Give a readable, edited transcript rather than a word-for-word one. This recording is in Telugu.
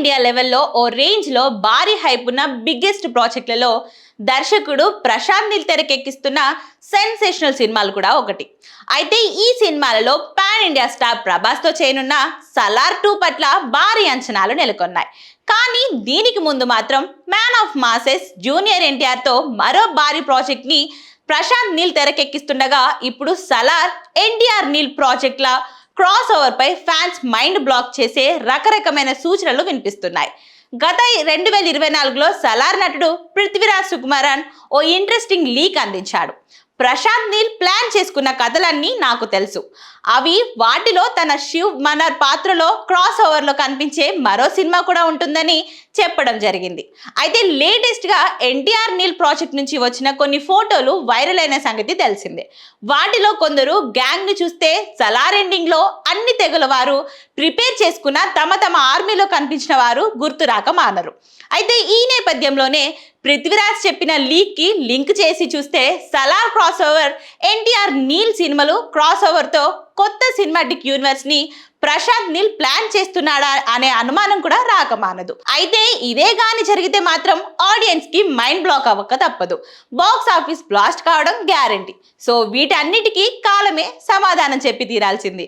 ఇండియా లెవెల్లో ఓ రేంజ్లో భారీ హైప్ ఉన్న బిగ్గెస్ట్ ప్రాజెక్టులలో దర్శకుడు ప్రశాంత్ నీల్ తెరకెక్కిస్తున్న సెన్సేషనల్ సినిమాలు కూడా ఒకటి. అయితే ఈ సినిమాలలో పాన్ ఇండియా స్టార్ ప్రభాస్తో చేయనున్న సలార్ 2 పట్ల భారీ అంచనాలు నెలకొన్నాయి. కానీ దీనికి ముందు మాత్రం మ్యాన్ ఆఫ్ మాసెస్ జూనియర్ ఎన్టీఆర్తో మరో భారీ ప్రాజెక్ట్ని ప్రశాంత్ నీల్ తెరకెక్కిస్తుండగా, ఇప్పుడు సలార్ ఎన్టీఆర్ నీల్ ప్రాజెక్ట్ల క్రాస్ ఓవర్ పై ఫ్యాన్స్ మైండ్ బ్లాక్ చేసే రకరకమైన సూచనలు వినిపిస్తున్నాయి. గత 2024లో సలార్ నటుడు పృథ్వీరాజ్ సుకుమారన్ ఓ ఇంట్రెస్టింగ్ లీక్ అందించాడు. ప్రశాంత్ నీల్ ప్లాన్ చేసుకున్న కథలన్నీ నాకు తెలుసు, అవి వాటిలో తన శివ్ మనర్ పాత్రలో క్రాస్ ఓవర్లో కనిపించే మరో సినిమా కూడా ఉంటుందని చెప్పడం జరిగింది. అయితే లేటెస్ట్ గా ఎన్టీఆర్ నీల్ ప్రాజెక్ట్ నుంచి వచ్చిన కొన్ని ఫోటోలు వైరల్ అయిన సంగతి తెలిసిందే. వాటిలో కొందరు గ్యాంగ్ ని చూస్తే సలార్ ఎండింగ్ లో అన్ని తెగల వారు ప్రిపేర్ చేసుకున్న తమ ఆర్మీలో కనిపించిన వారు గుర్తు రాక మానరు. అయితే ఈ నేపథ్యంలోనే పృథ్వీరాజ్ చెప్పిన లీక్ కి లింక్ చేసి చూస్తే సలార్ క్రాస్ ఓవర్ ఎన్టీఆర్ నీల్ సినిమాలు క్రాస్ ఓవర్ తో కొత్త సినిమాటిక్ యూనివర్స్ ని ప్రశాంత్ నీల్ ప్లాన్ చేస్తున్నాడా అనే అనుమానం కూడా రాకమానదు. అయితే ఇదే గాని జరిగితే మాత్రం ఆడియన్స్ కి మైండ్ బ్లాక్ అవ్వక తప్పదు. బాక్స్ ఆఫీస్ బ్లాస్ట్ కావడం గ్యారంటీ. సో వీటన్నిటికీ కాలమే సమాధానం చెప్పి తీరాల్సింది.